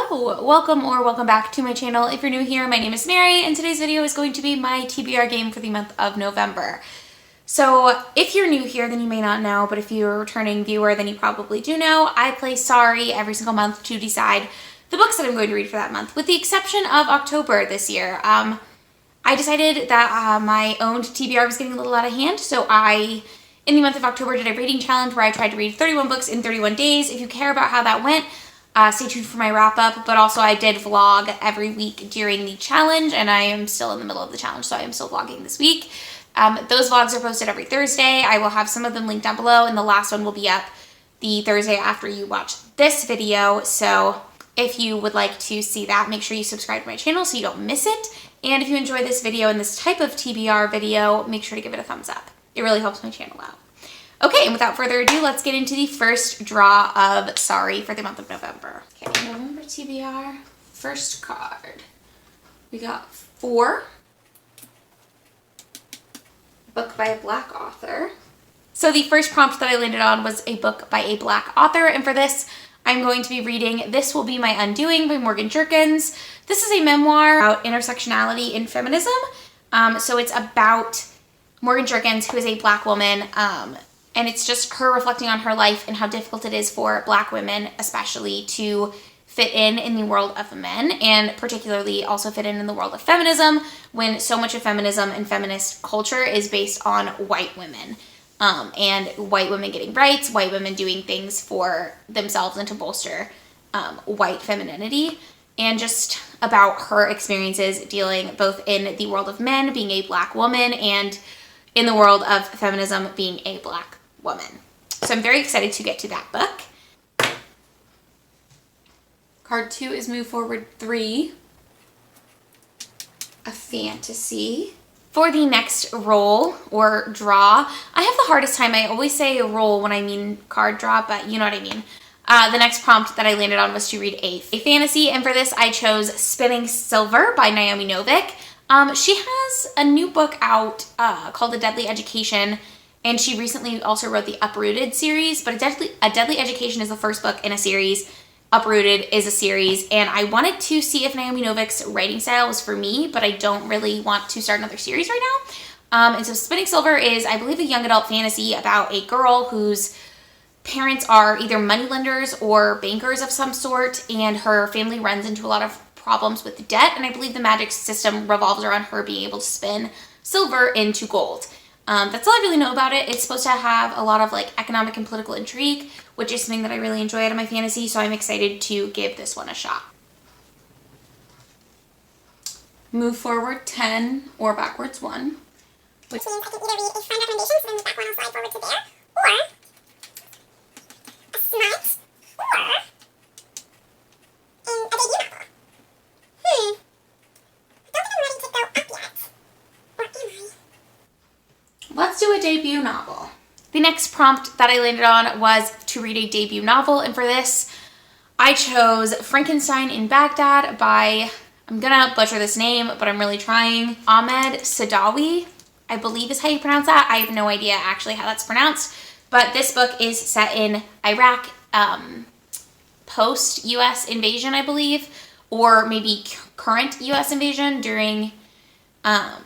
Hello, welcome back to my channel. If you're new here, my name is Mary and today's video is going to be my TBR game for the month of November. So if you're new here, then you may not know, but if you're a returning viewer, then you probably do know. I play Sorry every single month to decide the books that I'm going to read for that month, with the exception of October this year. I decided that my owned TBR was getting a little out of hand, so in the month of October, did a reading challenge where I tried to read 31 books in 31 days. If you care about how that went, stay tuned for my wrap up, but also I did vlog every week during the challenge, and I am still in the middle of the challenge, so I am still vlogging this week. Those vlogs are posted every Thursday. I will have some of them linked down below, and the last one will be up the Thursday after you watch this video. So if you would like to see that, make sure you subscribe to my channel so you don't miss it. And if you enjoy this video and this type of TBR video, make sure to give it a thumbs up. It really helps my channel out. Okay, and without further ado, let's get into the first draw of Sorry for the month of November. Okay, November TBR, first card. We got 4. Book by a Black author. So the first prompt that I landed on was a book by a Black author, and for this, I'm going to be reading This Will Be My Undoing by Morgan Jerkins. This is a memoir about intersectionality in feminism. So it's about Morgan Jerkins, who is a Black woman, and it's just her reflecting on her life and how difficult it is for Black women, especially, to fit in the world of men, and particularly also fit in the world of feminism, when so much of feminism and feminist culture is based on white women. And white women getting rights, white women doing things for themselves and to bolster white femininity, and just about her experiences dealing both in the world of men, being a Black woman, and in the world of feminism, being a Black woman. So I'm very excited to get to that book. Card 2 is Move Forward 3, a fantasy. For the next roll or draw, I have the hardest time. I always say roll when I mean card draw, but you know what I mean. The next prompt that I landed on was to read a fantasy, and for this I chose Spinning Silver by Naomi Novik. She has a new book out called A Deadly Education, and she recently also wrote the Uprooted series, but A Deadly Education is the first book in a series. Uprooted is a series, and I wanted to see if Naomi Novik's writing style was for me, but I don't really want to start another series right now. And so Spinning Silver is, I believe, a young adult fantasy about a girl whose parents are either moneylenders or bankers of some sort, and her family runs into a lot of problems with debt, and I believe the magic system revolves around her being able to spin silver into gold. That's all I really know about it. It's supposed to have a lot of economic and political intrigue, which is something that I really enjoy out of my fantasy, so I'm excited to give this one a shot. Move Forward 10 or Backwards 1. Which means I can either read a friend recommendation, so then the back one will slide forward to there, or a smite, or a debut novel. I don't think I'm ready to go up yet. Or am I? Let's do a debut novel. The next prompt that I landed on was to read a debut novel, and for this, I chose Frankenstein in Baghdad by, I'm gonna butcher this name, but I'm really trying, Ahmed Sadawi, I believe is how you pronounce that. I have no idea actually how that's pronounced, but this book is set in Iraq, post-US invasion, I believe, or maybe current US invasion during the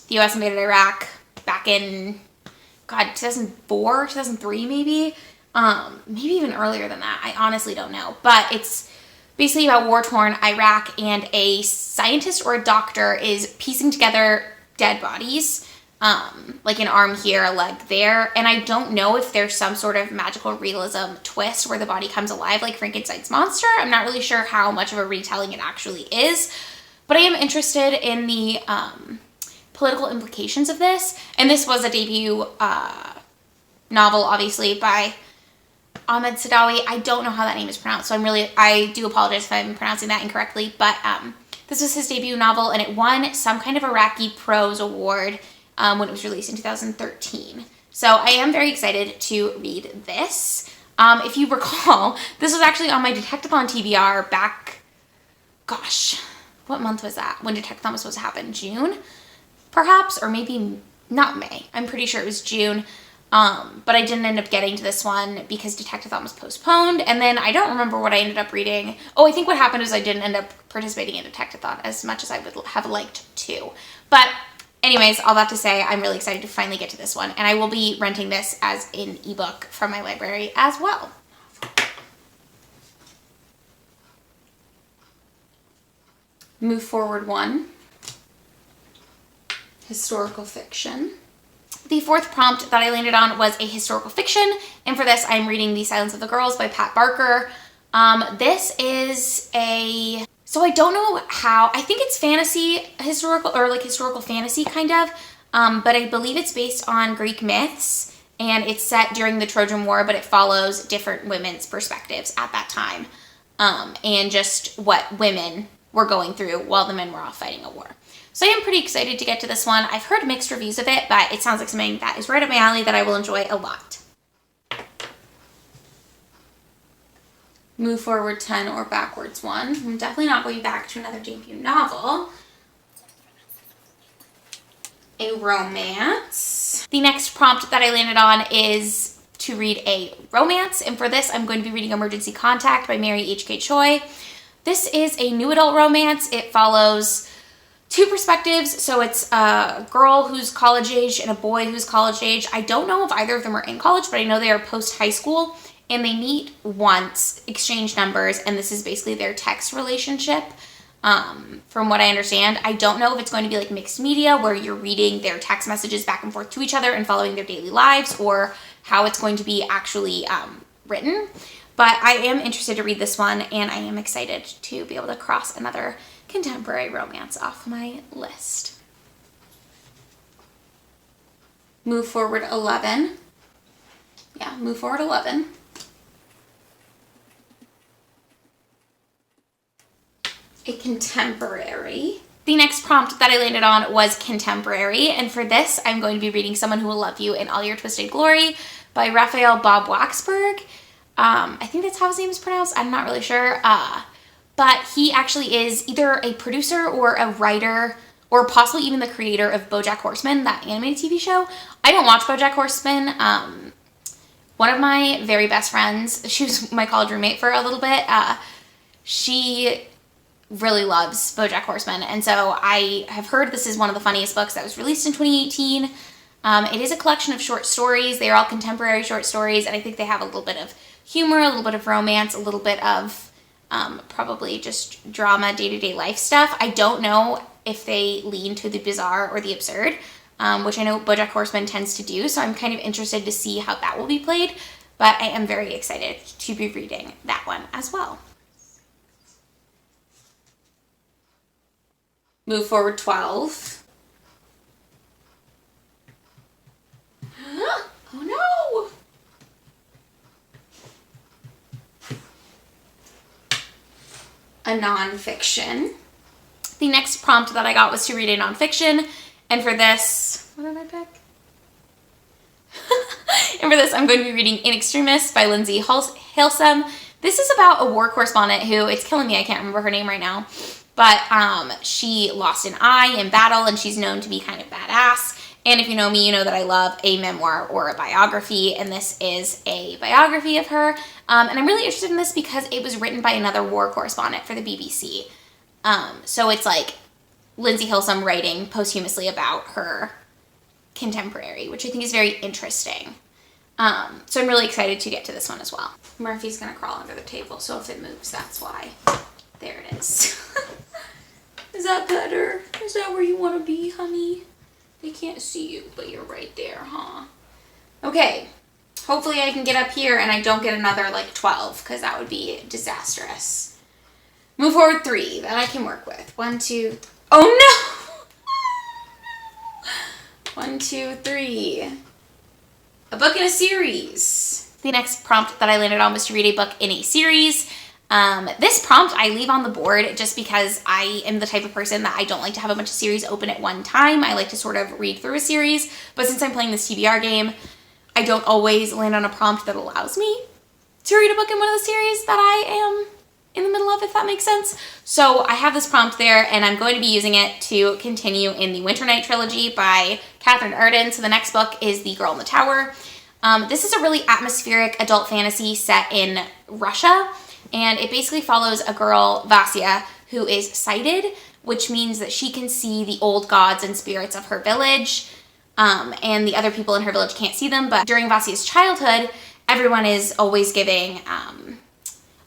US invaded Iraq back in 2004, 2003 maybe, maybe even earlier than that. I honestly don't know, but it's basically about war-torn Iraq, and a scientist or a doctor is piecing together dead bodies, like an arm here, a leg there, and I don't know if there's some sort of magical realism twist where the body comes alive like Frankenstein's monster. I'm not really sure how much of a retelling it actually is, but I am interested in the political implications of this, and this was a debut novel, obviously, by Ahmed Sadawi. I don't know how that name is pronounced, so I do apologize if I'm pronouncing that incorrectly, but this was his debut novel, and it won some kind of Iraqi prose award when it was released in 2013. So I am very excited to read this. If you recall, this was actually on my Detectathon TBR back, gosh, what month was that? When Detectathon was supposed to happen? June? Perhaps, or maybe not May. I'm pretty sure it was June. But I didn't end up getting to this one because Detectathon was postponed. And then I don't remember what I ended up reading. Oh, I think what happened is I didn't end up participating in Detectathon as much as I would have liked to. But anyways, all that to say, I'm really excited to finally get to this one. And I will be renting this as an ebook from my library as well. Move Forward 1. Historical fiction. The fourth prompt that I landed on was a historical fiction, and for this I'm reading The Silence of the Girls by Pat Barker. This is so I don't know how, I think it's fantasy historical, or like historical fantasy kind of, but I believe it's based on Greek myths, and it's set during the Trojan War, but it follows different women's perspectives at that time, and just what women were going through while the men were off fighting a war. So I am pretty excited to get to this one. I've heard mixed reviews of it, but it sounds like something that is right up my alley that I will enjoy a lot. Move Forward 10 or Backwards 1. I'm definitely not going back to another debut novel. A romance. The next prompt that I landed on is to read a romance, and for this I'm going to be reading Emergency Contact by Mary H.K. Choi. This is a new adult romance. It follows two perspectives, so it's a girl who's college age and a boy who's college age. I don't know if either of them are in college, but I know they are post-high school, and they meet once, exchange numbers, and this is basically their text relationship, from what I understand. I don't know if it's going to be like mixed media, where you're reading their text messages back and forth to each other and following their daily lives, or how it's going to be actually written, but I am interested to read this one, and I am excited to be able to cross another contemporary romance off my list. Move Forward 11. Yeah, Move Forward 11. A contemporary. The next prompt that I landed on was contemporary, and for this I'm going to be reading Someone Who Will Love You in All Your Twisted Glory by Raphael Bob Waxberg. I think that's how his name is pronounced. I'm not really sure. But he actually is either a producer or a writer, or possibly even the creator of BoJack Horseman, that animated TV show. I don't watch BoJack Horseman. One of my very best friends, she was my college roommate for a little bit, she really loves BoJack Horseman, and so I have heard this is one of the funniest books that was released in 2018. It is a collection of short stories. They are all contemporary short stories, and I think they have a little bit of humor, a little bit of romance, a little bit of probably just drama, day-to-day life stuff. I don't know if they lean to the bizarre or the absurd, which I know BoJack Horseman tends to do, so I'm kind of interested to see how that will be played, but I am very excited to be reading that one as well. Move Forward 12. Oh no! A nonfiction. The next prompt that I got was to read a nonfiction, and for this, what did I pick? And for this, I'm going to be reading In Extremis by Lindsay Halsem. This is about a war correspondent who, it's killing me, I can't remember her name right now, but she lost an eye in battle, and she's known to be kind of badass. And if you know me, you know that I love a memoir or a biography, and this is a biography of her. And I'm really interested in this because it was written by another war correspondent for the BBC. So it's like Lindsay Halsem writing posthumously about her contemporary, which I think is very interesting. So I'm really excited to get to this one as well. Murphy's gonna crawl under the table, so if it moves, that's why. There it is. Is that better? Is that where you want to be, honey? They can't see you, but you're right there, huh? Okay. Hopefully I can get up here and I don't get another, like, 12, because that would be disastrous. Move Forward 3. That I can work with. 1, 2... Oh, no! 1, 2, 3. A book in a series. The next prompt that I landed on was to read a book in a series. This prompt I leave on the board just because I am the type of person that I don't like to have a bunch of series open at one time. I like to sort of read through a series, but since I'm playing this TBR game, I don't always land on a prompt that allows me to read a book in one of the series that I am in the middle of, if that makes sense. So I have this prompt there, and I'm going to be using it to continue in the Winter Night trilogy by Catherine Arden. So the next book is The Girl in the Tower. This is a really atmospheric adult fantasy set in Russia, and it basically follows a girl, Vasya, who is sighted, which means that she can see the old gods and spirits of her village, and the other people in her village can't see them. But during Vasya's childhood, everyone is always giving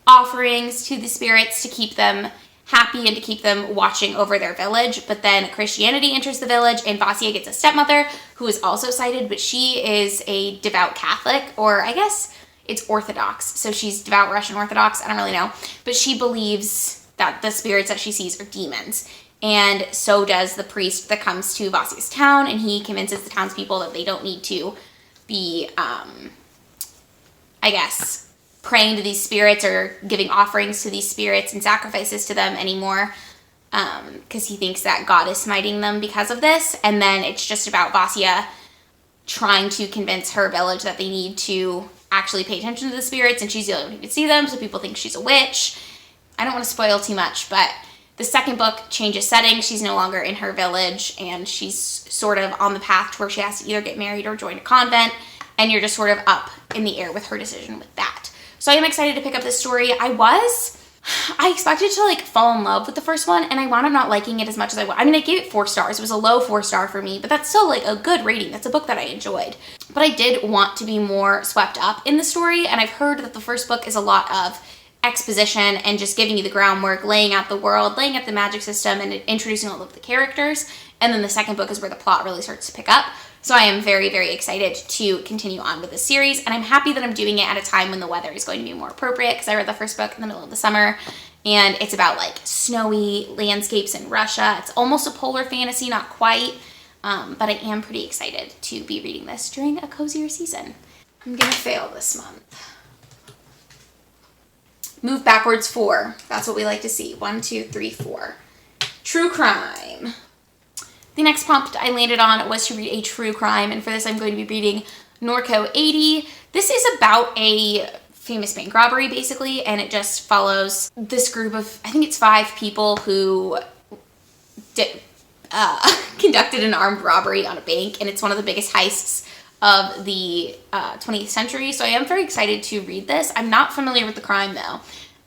offerings to the spirits to keep them happy and to keep them watching over their village. But then Christianity enters the village, and Vasya gets a stepmother who is also sighted, but she is a devout Catholic, or I guess it's Orthodox. So she's devout Russian Orthodox, I don't really know. But she believes that the spirits that she sees are demons. And so does the priest that comes to Vasya's town, and he convinces the townspeople that they don't need to be, I guess, praying to these spirits or giving offerings to these spirits and sacrifices to them anymore, because he thinks that God is smiting them because of this. And then it's just about Vasya trying to convince her village that they need to actually pay attention to the spirits, and she's the only one who can see them, so people think she's a witch. I don't want to spoil too much, but the second book changes setting. She's no longer in her village, and she's sort of on the path to where she has to either get married or join a convent, and you're just sort of up in the air with her decision with that. So I am excited to pick up this story. I expected to like fall in love with the first one, and I wound up not liking it as much as I would. I mean, I gave it 4 stars. It was a low 4-star for me, but that's still like a good rating. That's a book that I enjoyed. But I did want to be more swept up in the story, and I've heard that the first book is a lot of exposition and just giving you the groundwork, laying out the world, laying out the magic system, and introducing all of the characters. And then the second book is where the plot really starts to pick up. So I am very, very excited to continue on with this series, and I'm happy that I'm doing it at a time when the weather is going to be more appropriate, because I read the first book in the middle of the summer, and it's about like snowy landscapes in Russia. It's almost a polar fantasy, not quite, but I am pretty excited to be reading this during a cozier season. I'm gonna fail this month. Move backwards 4. That's what we like to see. 1, 2, 3, 4. True crime. The next prompt I landed on was to read a true crime, and for this I'm going to be reading Norco 80. This is about a famous bank robbery, basically, and it just follows this group of, I think it's 5 people who conducted an armed robbery on a bank, and it's one of the biggest heists of the 20th century, so I am very excited to read this. I'm not familiar with the crime, though,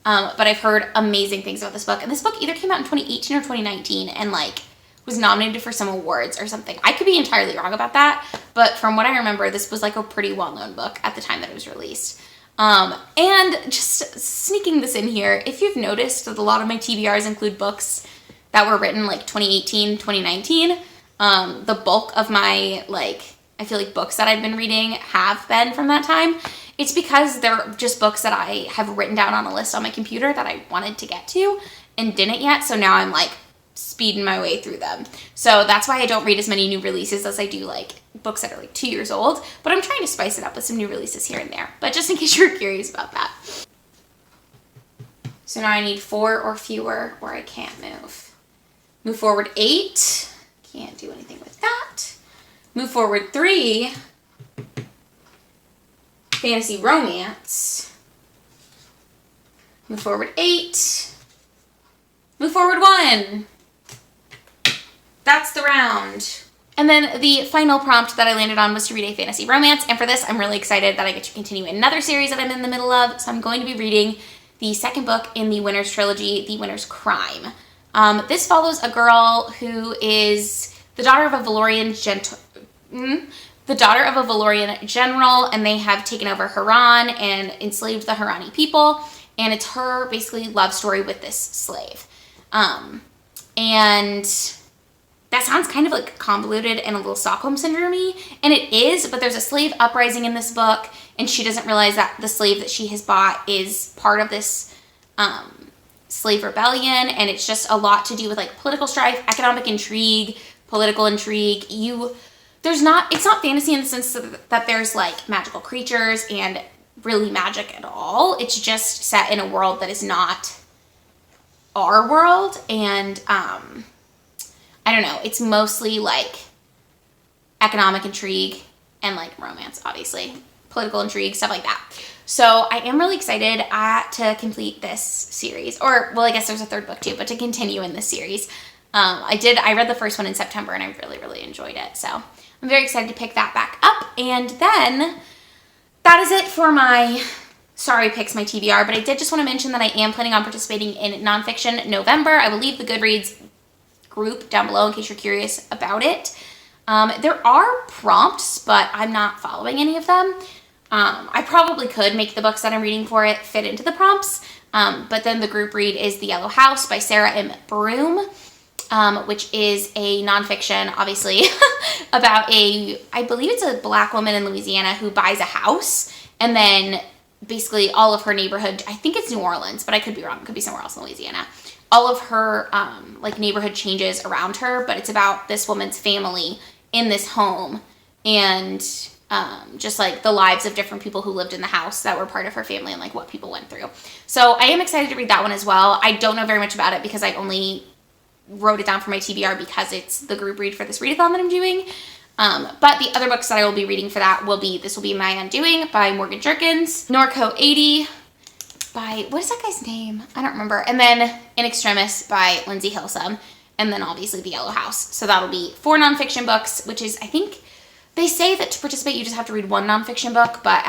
but I've heard amazing things about this book, and this book either came out in 2018 or 2019, and like was nominated for some awards or something. I could be entirely wrong about that, but from what I remember, this was like a pretty well-known book at the time that it was released. And just sneaking this in here, if you've noticed that a lot of my TBRs include books that were written like 2018, 2019, the bulk of my I feel like books that I've been reading have been from that time. It's because they're just books that I have written down on a list on my computer that I wanted to get to and didn't yet, so now I'm like speeding my way through them. So that's why I don't read as many new releases as I do like books that are like 2 years old, but I'm trying to spice it up with some new releases here and there, but just in case you're curious about that. So now I need 4 or fewer, or I can't move. Move forward 8, can't do anything with that. Move forward 3, fantasy romance. Move forward 8, move forward 1. That's the round. And then the final prompt that I landed on was to read a fantasy romance, and for this I'm really excited that I get to continue another series that I'm in the middle of, so I'm going to be reading the second book in the Winter's trilogy, The Winter's Crime. This follows a girl who is the daughter of a Valorian general, and they have taken over Haran and enslaved the Harani people, and it's her basically love story with this slave. And that sounds kind of like convoluted and a little Stockholm syndrome-y, and it is, but there's a slave uprising in this book, and she doesn't realize that the slave that she has bought is part of this slave rebellion, and it's just a lot to do with like political strife, economic intrigue, political intrigue. It's not fantasy in the sense that there's like magical creatures and really magic at all. It's just set in a world that is not our world, and I don't know, it's mostly like economic intrigue and like romance, obviously, political intrigue, stuff like that. So I am really excited to complete this series, or well, I guess there's a third book too, but to continue in this series. I read the first one in September, and I really, really enjoyed it. So I'm very excited to pick that back up. And then that is it for my Sorry Picks, my TBR, but I did just want to mention that I am planning on participating in Nonfiction November. I will leave the Goodreads group down below in case you're curious about it. There are prompts, but I'm not following any of them. I probably could make the books that I'm reading for it fit into the prompts, but then the group read is The Yellow House by Sarah M. Broom, which is a nonfiction, obviously, about I believe it's a Black woman in Louisiana who buys a house, and then basically all of her neighborhood, I think it's New Orleans, but I could be wrong, it could be somewhere else in Louisiana. All of her like neighborhood changes around her, but it's about this woman's family in this home, and just like the lives of different people who lived in the house that were part of her family and like what people went through. So I am excited to read that one as well. I don't know very much about it because I only wrote it down for my TBR because it's the group read for this readathon that I'm doing. But the other books that I will be reading for that will be This Will Be My Undoing by Morgan Jerkins, Norco 80 by, what is that guy's name? I don't remember. And then In Extremis by Lindsay Hilsum. And then obviously The Yellow House. So that'll be 4 nonfiction books, which is, I think, they say that to participate you just have to read 1 nonfiction book, but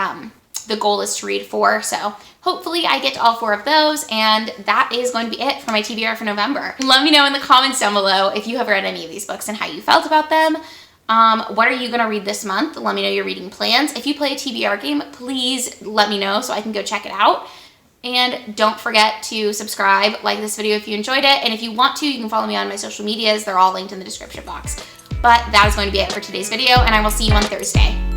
the goal is to read 4. So hopefully I get to all 4 of those, and that is going to be it for my TBR for November. Let me know in the comments down below if you have read any of these books and how you felt about them. What are you going to read this month? Let me know your reading plans. If you play a TBR game, please let me know so I can go check it out. And don't forget to subscribe, like this video if you enjoyed it, and if you want to, you can follow me on my social medias. They're all linked in the description box. But that is going to be it for today's video, and I will see you on Thursday.